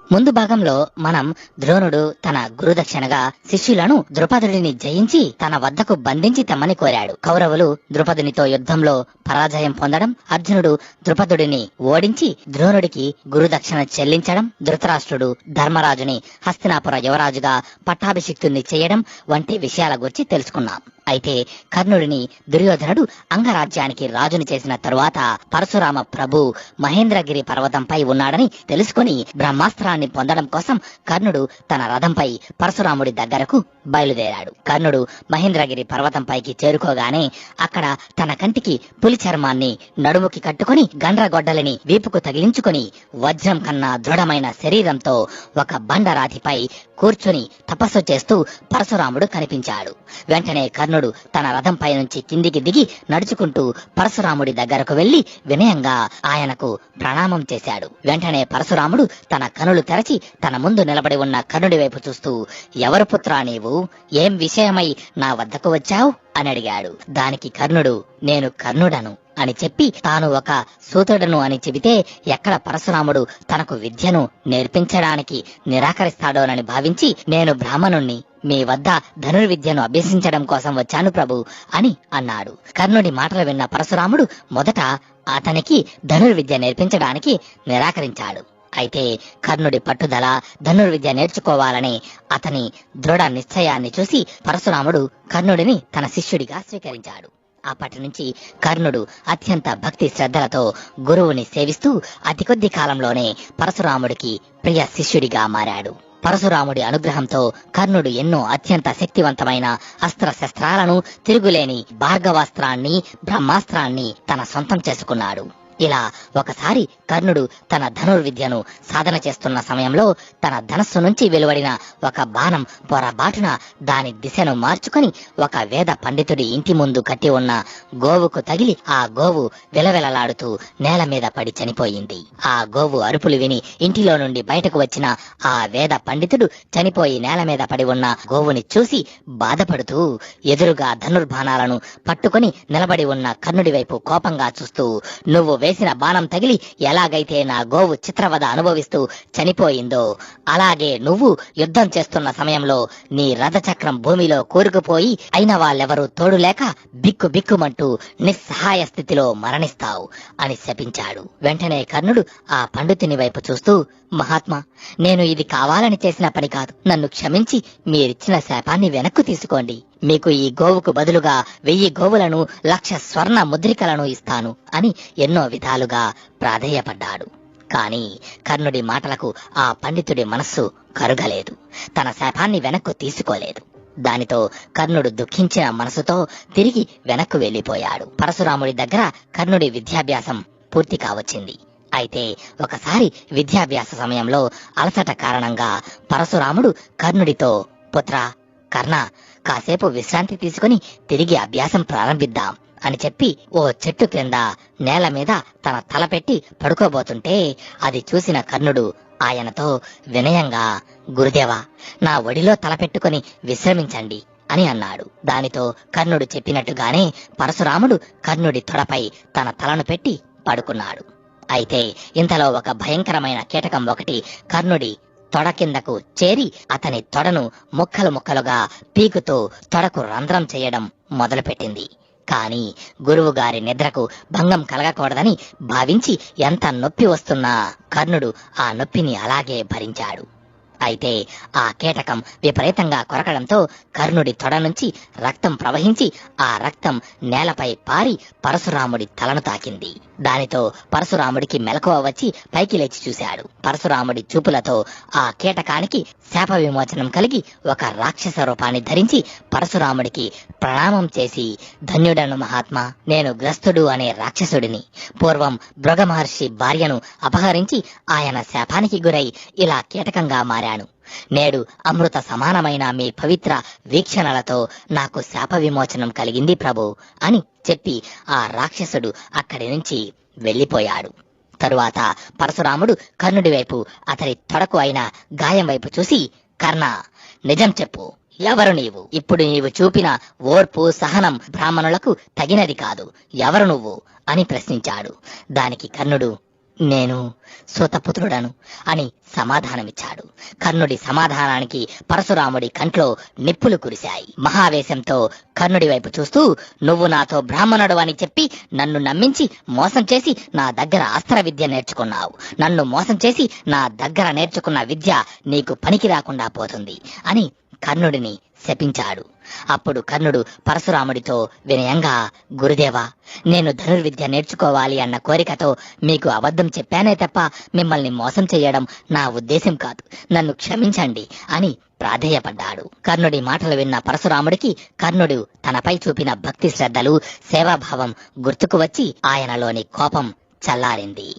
ముందు భాగంలో మనం ద్రోణుడు తన గురుదక్షిణగా శిష్యులను ద్రుపదుడిని జయించి తన వద్దకు బంధించి తెమ్మని కోరాడు. కౌరవులు ద్రుపదునితో యుద్ధంలో పరాజయం పొందడం, అర్జునుడు ద్రుపదుడిని ఓడించి ద్రోణుడికి గురుదక్షిణ చెల్లించడం, ధృతరాష్ట్రుడు ధర్మరాజుని హస్తినాపుర యువరాజుగా పట్టాభిషిక్తుణ్ణి చేయడం వంటి విషయాల గురించి తెలుసుకున్నాం. అయితే కర్ణుడిని దుర్యోధనుడు అంగరాజ్యానికి రాజుని చేసిన తరువాత పరశురామ ప్రభు మహేంద్రగిరి పర్వతంపై ఉన్నాడని తెలుసుకుని బ్రహ్మాస్త్రాన్ని పొందడం కోసం కర్ణుడు తన రథంపై పరశురాముడి దగ్గరకు బయలుదేరాడు. కర్ణుడు మహేంద్రగిరి పర్వతంపైకి చేరుకోగానే అక్కడ తన కంటికి పులి చర్మాన్ని నడుముకి కట్టుకుని గండ్రగొడ్డలిని వీపుకు తగిలించుకుని వజ్రం కన్నా దృఢమైన శరీరంతో ఒక బండరాతిపై కూర్చుని తపస్సు చేస్తూ పరశురాముడు కనిపించాడు. వెంటనే కర్ణుడు తన రథంపై నుంచి కిందికి దిగి నడుచుకుంటూ పరశురాముడి దగ్గరకు వెళ్లి వినయంగా ఆయనకు ప్రణామం చేశాడు. వెంటనే పరశురాముడు తన కనులు తెరచి తన ముందు నిలబడి ఉన్న కర్ణుడి వైపు చూస్తూ, ఎవరు పుత్రా నీవు, ఏం విషయమై నా వద్దకు వచ్చావు అని అడిగాడు. దానికి కర్ణుడు, నేను కర్ణుడను అని చెప్పి తాను ఒక సూతుడను అని చెబితే ఎక్కడ పరశురాముడు తనకు విద్యను నేర్పించడానికి నిరాకరిస్తాడోనని భావించి, నేను బ్రాహ్మణుణ్ణి, మీ వద్ద ధనుర్విద్యను అభ్యసించడం కోసం వచ్చాను ప్రభు అని అన్నాడు. కర్ణుడి మాటలు విన్న పరశురాముడు మొదట అతనికి ధనుర్విద్య నేర్పించడానికి నిరాకరించాడు. అయితే కర్ణుడి పట్టుదల, ధనుర్విద్య నేర్చుకోవాలని అతని దృఢ నిశ్చయాన్ని చూసి పరశురాముడు కర్ణుడిని తన శిష్యుడిగా స్వీకరించాడు. అప్పటి నుంచి కర్ణుడు అత్యంత భక్తి శ్రద్ధలతో గురువుని సేవిస్తూ అతి కొద్ది కాలంలోనే పరశురాముడికి ప్రియ శిష్యుడిగా మారాడు. పరశురాముడి అనుగ్రహంతో కర్ణుడు ఎన్నో అత్యంత శక్తివంతమైన అస్త్ర శస్త్రాలను, తిరుగులేని భార్గవాస్త్రాన్ని, బ్రహ్మాస్త్రాన్ని తన సొంతం చేసుకున్నాడు. ఇలా ఒకసారి కర్ణుడు తన ధనుర్విద్యను సాధన చేస్తున్న సమయంలో తన ధనస్సు నుంచి వెలువడిన ఒక బాణం పొరబాటున దాని దిశను మార్చుకొని ఒక వేద పండితుడి ఇంటి ముందు కట్టి ఉన్న గోవుకు తగిలి ఆ గోవు విలవిలలాడుతూ నేల మీద పడి చనిపోయింది. ఆ గోవు అరుపులు విని ఇంటిలో నుండి బయటకు వచ్చిన ఆ వేద పండితుడు చనిపోయి నేల మీద పడి ఉన్న గోవుని చూసి బాధపడుతూ ఎదురుగా ధనుర్బాణాలను పట్టుకొని నిలబడి ఉన్న కర్ణుడి వైపు కోపంగా చూస్తూ, నువ్వు వేసిన బాణం తగిలి ఎలాగైతే నా గోవు చిత్రవద అనుభవిస్తూ చనిపోయిందో అలాగే నువ్వు యుద్ధం చేస్తున్న సమయంలో నీ రథచక్రం భూమిలో కూరుకుపోయి అయిన వాళ్ళెవరూ తోడు లేక బిక్కు బిక్కుమంటూ నిస్సహాయ స్థితిలో మరణిస్తావు అని శపించాడు. వెంటనే కర్ణుడు ఆ పండితుని వైపు చూస్తూ, మహాత్మా, నేను ఇది కావాలని చేసిన పని కాదు, నన్ను క్షమించి మీరిచ్చిన శాపాన్ని వెనక్కు తీసుకోండి. మీకు ఈ గోవుకు బదులుగా 1000 గోవులను, 1,00,000 స్వర్ణ ముద్రికలను ఇస్తాను అని ఎన్నో విధాలుగా ప్రాధేయపడ్డాడు. కాని కర్ణుడి మాటలకు ఆ పండితుడి మనస్సు కరుగలేదు, తన శాపాన్ని వెనక్కు తీసుకోలేదు. దానితో కర్ణుడు దుఃఖించిన మనసుతో తిరిగి వెనక్కు వెళ్లిపోయాడు. పరశురాముడి దగ్గర కర్ణుడి విద్యాభ్యాసం పూర్తి కావచ్చింది. అయితే ఒకసారి విద్యాభ్యాస సమయంలో అలసట కారణంగా పరశురాముడు కర్ణుడితో, పుత్ర కర్ణ, కాసేపు విశ్రాంతి తీసుకుని తిరిగి అభ్యాసం ప్రారంభిద్దాం అని చెప్పి ఓ చెట్టు క్రింద నేల మీద తన తల పెట్టి పడుకోబోతుంటే అది చూసిన కర్ణుడు ఆయనతో వినయంగా, గురుదేవా, నా ఒడిలో తలపెట్టుకుని విశ్రమించండి అని అన్నాడు. దానితో కర్ణుడు చెప్పినట్టుగానే పరశురాముడు కర్ణుడి తొడపై తన తలను పెట్టి పడుకున్నాడు. అయితే ఇంతలో ఒక భయంకరమైన కీటకం ఒకటి కర్ణుడి తొడ కిందకు చేరి అతని తొడను ముక్కలు ముక్కలుగా పీకుతూ తొడకు రంధ్రం చేయడం మొదలుపెట్టింది. కాని గురువు గారి నిద్రకు భంగం కలగకూడదని భావించి ఎంత నొప్పి వస్తున్నా కర్ణుడు ఆ నొప్పిని అలాగే భరించాడు. అయితే ఆ కీటకం విపరీతంగా కొరకడంతో కర్ణుడి తొడ నుంచి రక్తం ప్రవహించి ఆ రక్తం నేలపై పారి పరశురాముడి తలను తాకింది. దానితో పరశురాముడికి మెలకువ వచ్చి పైకి లేచి చూశాడు. పరశురాముడి చూపులతో ఆ కీటకానికి శాప విమోచనం కలిగి ఒక రాక్షస రూపాన్ని ధరించి పరశురాముడికి ప్రణామం చేసి, ధన్యుడను మహాత్మా, నేను గ్రస్తుడు అనే రాక్షసుడిని. పూర్వం భృగ మహర్షి భార్యను అపహరించి ఆయన శాపానికి గురై ఇలా కీటకంగా మారాను. నేడు అమృత సమానమైన మీ పవిత్ర వీక్షణలతో నాకు శాప విమోచనం కలిగింది ప్రభు అని చెప్పి ఆ రాక్షసుడు అక్కడి నుంచి వెళ్లిపోయాడు. తరువాత పరశురాముడు కర్ణుడి వైపు అతని తొడకు అయిన గాయం వైపు చూసి, కర్ణ, నిజం చెప్పు, ఎవరు నీవు? ఇప్పుడు నీవు చూపిన ఓర్పు, సహనం బ్రాహ్మణులకు తగినది కాదు. ఎవరు నువ్వు అని ప్రశ్నించాడు. దానికి కర్ణుడు, నేను సూతపుత్రుడను అని సమాధానమిచ్చాడు. కర్ణుడి సమాధానానికి పరశురాముడి కంట్లో నిప్పులు కురిశాయి. మహావేశంతో కర్ణుడి వైపు చూస్తూ, నువ్వు నాతో బ్రాహ్మణుడు అని చెప్పి నన్ను నమ్మించి మోసం చేసి నా దగ్గర అస్త్ర విద్య నేర్చుకున్నావు. నన్ను మోసం చేసి నా దగ్గర నేర్చుకున్న విద్య నీకు పనికి రాకుండా పోతుంది అని కర్ణుడిని శపించాడు. అప్పుడు కర్ణుడు పరశురాముడితో వినయంగా, గురుదేవా, నేను ధనుర్విద్య నేర్చుకోవాలి అన్న కోరికతో మీకు అబద్ధం చెప్పానే తప్ప మిమ్మల్ని మోసం చేయడం నా ఉద్దేశం కాదు. నన్ను క్షమించండి అని ప్రాధేయపడ్డాడు. కర్ణుడి మాటలు విన్న పరశురాముడికి కర్ణుడు తనపై చూపిన భక్తి శ్రద్ధలు, సేవాభావం గుర్తుకు వచ్చి ఆయనలోని కోపం చల్లారింది.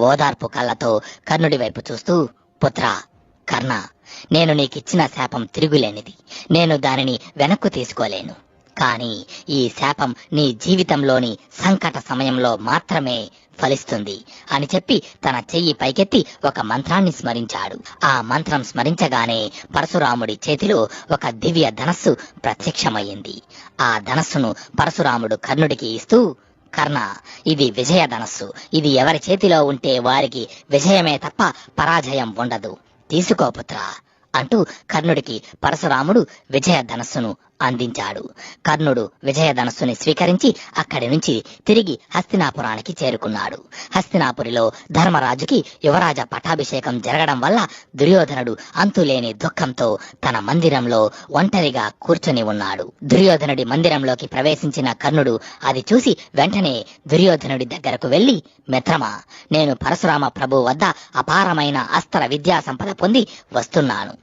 ఓదార్పు కళ్ళతో కర్ణుడి వైపు చూస్తూ, పుత్రా కర్ణ, నేను నీకిచ్చిన శాపం తిరుగులేనిది. నేను దానిని వెనక్కు తీసుకోలేను. కానీ ఈ శాపం నీ జీవితంలోని సంకట సమయంలో మాత్రమే ఫలిస్తుంది అని చెప్పి తన చెయ్యి పైకెత్తి ఒక మంత్రాన్ని స్మరించాడు. ఆ మంత్రం స్మరించగానే పరశురాముడి చేతిలో ఒక దివ్య ధనస్సు ప్రత్యక్షమయ్యింది. ఆ ధనస్సును పరశురాముడు కర్ణుడికి ఇస్తూ, కర్ణ, ఇది విజయ ధనస్సు. ఇది ఎవరి చేతిలో ఉంటే వారికి విజయమే తప్ప పరాజయం ఉండదు. తీసుకో పుత్రా అంటూ కర్ణుడికి పరశురాముడు విజయ ధనస్సును అందించాడు. కర్ణుడు విజయ ధనస్సుని స్వీకరించి అక్కడి నుంచి తిరిగి హస్తినాపురానికి చేరుకున్నాడు. హస్తినాపురిలో ధర్మరాజుకి యువరాజ పట్టాభిషేకం జరగడం వల్ల దుర్యోధనుడు అంతులేని దుఃఖంతో తన మందిరంలో ఒంటరిగా కూర్చొని ఉన్నాడు. దుర్యోధనుడి మందిరంలోకి ప్రవేశించిన కర్ణుడు అది చూసి వెంటనే దుర్యోధనుడి దగ్గరకు వెళ్లి, మిత్రమా, నేను పరశురామ ప్రభు వద్ద అపారమైన అస్త్ర విద్యా సంపద పొంది వస్తున్నాను.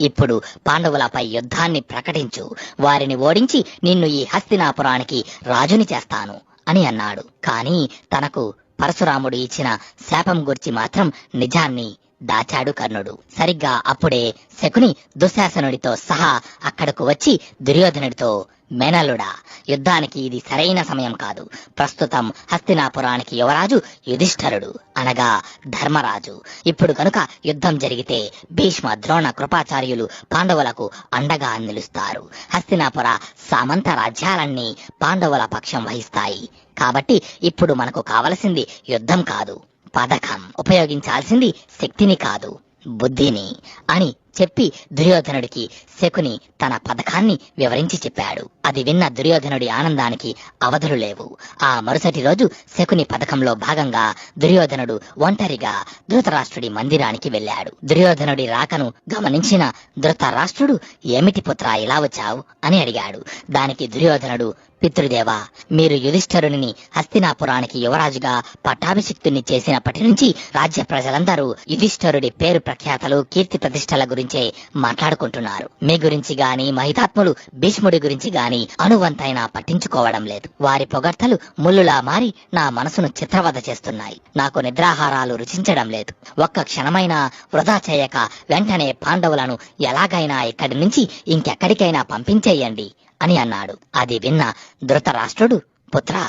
ఇప్పుడు పాండవులపై యుద్ధాన్ని ప్రకటించు. వారిని ఓడించి నిన్ను ఈ హస్తినాపురానికి రాజుని చేస్తాను అని అన్నాడు. కానీ తనకు పరశురాముడు ఇచ్చిన శాపం గురించి మాత్రం నిజాన్ని దాచాడు కర్ణుడు. సరిగ్గా అప్పుడే శకుని దుశ్శాసనుడితో సహా అక్కడకు వచ్చి దుర్యోధనుడితో, మేనల్లుడా, యుద్ధానికి ఇది సరైన సమయం కాదు. ప్రస్తుతం హస్తినాపురానికి యువరాజు యుధిష్ఠరుడు అనగా ధర్మరాజు. ఇప్పుడు కనుక యుద్ధం జరిగితే భీష్మ, ద్రోణ, కృపాచార్యులు పాండవులకు అండగా నిలుస్తారు. హస్తినాపుర సామంత రాజ్యాలన్నీ పాండవుల పక్షం వహిస్తాయి. కాబట్టి ఇప్పుడు మనకు కావలసింది యుద్ధం కాదు, పథకం. ఉపయోగించాల్సింది శక్తిని కాదు, బుద్ధిని అని చెప్పి దుర్యోధనుడికి శకుని తన పథకాన్ని వివరించి చెప్పాడు. అది విన్న దుర్యోధనుడి ఆనందానికి అవధులు లేవు. ఆ మరుసటి రోజు శకుని పథకంలో భాగంగా దుర్యోధనుడు ఒంటరిగా ధృతరాష్ట్రుడి మందిరానికి వెళ్ళాడు. దుర్యోధనుడి రాకను గమనించిన ధృతరాష్ట్రుడు, ఏమిటి పుత్రా ఇలా వచ్చావు అని అడిగాడు. దానికి దుర్యోధనుడు, పితృదేవా, మీరు యుధిష్ఠరుని హస్తినాపురానికి యువరాజుగా పట్టాభిషిక్తుని చేసినప్పటి నుంచి రాజ్య ప్రజలందరూ యుధిష్ఠరుడి పేరు ప్రఖ్యాతలు, కీర్తి ప్రతిష్టల గురించే మాట్లాడుకుంటున్నారు. మీ గురించి గాని, మహితాత్ములు భీష్ముడి గురించి గాని అనువంతైనా పట్టించుకోవడం లేదు. వారి పొగడ్తలు ముల్లులా మారి నా మనసును చిత్రవద చేస్తున్నాయి. నాకు నిద్రాహారాలు రుచించడం లేదు. ఒక్క క్షణమైనా వృధా చేయక వెంటనే పాండవులను ఎలాగైనా ఇక్కడి నుంచి ఇంకెక్కడికైనా పంపించేయండి అని అన్నాడు. అది విన్న ధృతరాష్ట్రుడు, పుత్రా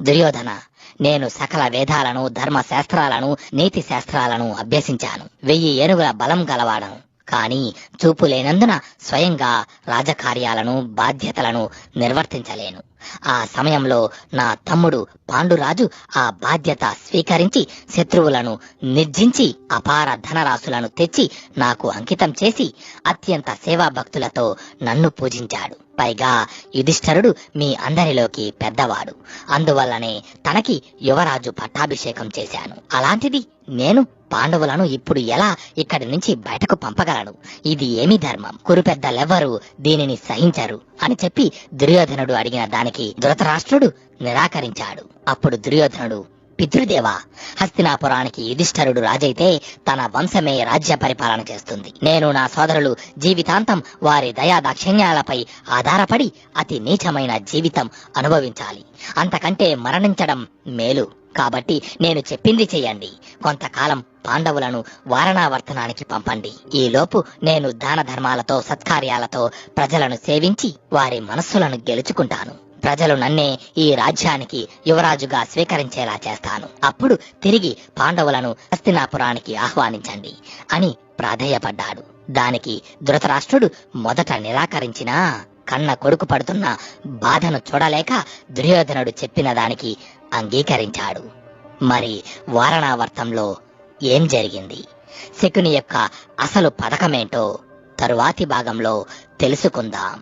దుర్యోధన, నేను సకల వేదాలను, ధర్మ శాస్త్రాలను, నీతి శాస్త్రాలను అభ్యసించాను. 1000 ఏనుగుల బలం గలవాడను. కానీ చూపు లేనందున స్వయంగా రాజకార్యాలను, బాధ్యతలను నిర్వర్తించలేను. ఆ సమయంలో నా తమ్ముడు పాండురాజు ఆ బాధ్యత స్వీకరించి శత్రువులను నిర్జించి అపార ధనరాశులను తెచ్చి నాకు అంకితం చేసి అత్యంత సేవాభక్తులతో నన్ను పూజించాడు. పైగా యుధిష్ఠరుడు మీ అందరిలోకి పెద్దవాడు. అందువల్లనే తనకి యువరాజు పట్టాభిషేకం చేశాను. అలాంటిది నేను పాండవులను ఇప్పుడు ఎలా ఇక్కడి నుంచి బయటకు పంపగలను? ఇది ఏమి ధర్మం? కురుపెద్దలెవ్వరూ దీనిని సహించరు అని చెప్పి దుర్యోధనుడు అడిగిన దానికి ధృతరాష్ట్రుడు నిరాకరించాడు. అప్పుడు దుర్యోధనుడు, పితృదేవా, హస్తినాపురానికి యుధిష్ఠరుడు రాజైతే తన వంశమే రాజ్య పరిపాలన చేస్తుంది. నేను, నా సోదరులు జీవితాంతం వారి దయా దాక్షిణ్యాలపై ఆధారపడి అతి నీచమైన జీవితం అనుభవించాలి. అంతకంటే మరణించడం మేలు. కాబట్టి నేను చెప్పింది చెయ్యండి. కొంతకాలం పాండవులను వారణావర్తనానికి పంపండి. ఈలోపు నేను దాన ధర్మాలతో, సత్కార్యాలతో ప్రజలను సేవించి వారి మనస్సులను గెలుచుకుంటాను. ప్రజలు నన్నే ఈ రాజ్యానికి యువరాజుగా స్వీకరించేలా చేస్తాను. అప్పుడు తిరిగి పాండవులను హస్తినాపురానికి ఆహ్వానించండి అని ప్రాధేయపడ్డాడు. దానికి ధృతరాష్ట్రుడు మొదట నిరాకరించినా కన్న కొడుకు పడుతున్న బాధను చూడలేక దుర్యోధనుడు చెప్పిన దానికి అంగీకరించాడు. మరి వారణావర్తంలో ఏం జరిగింది? శకుని యొక్క అసలు పథకమేంటో తరువాతి భాగంలో తెలుసుకుందాం.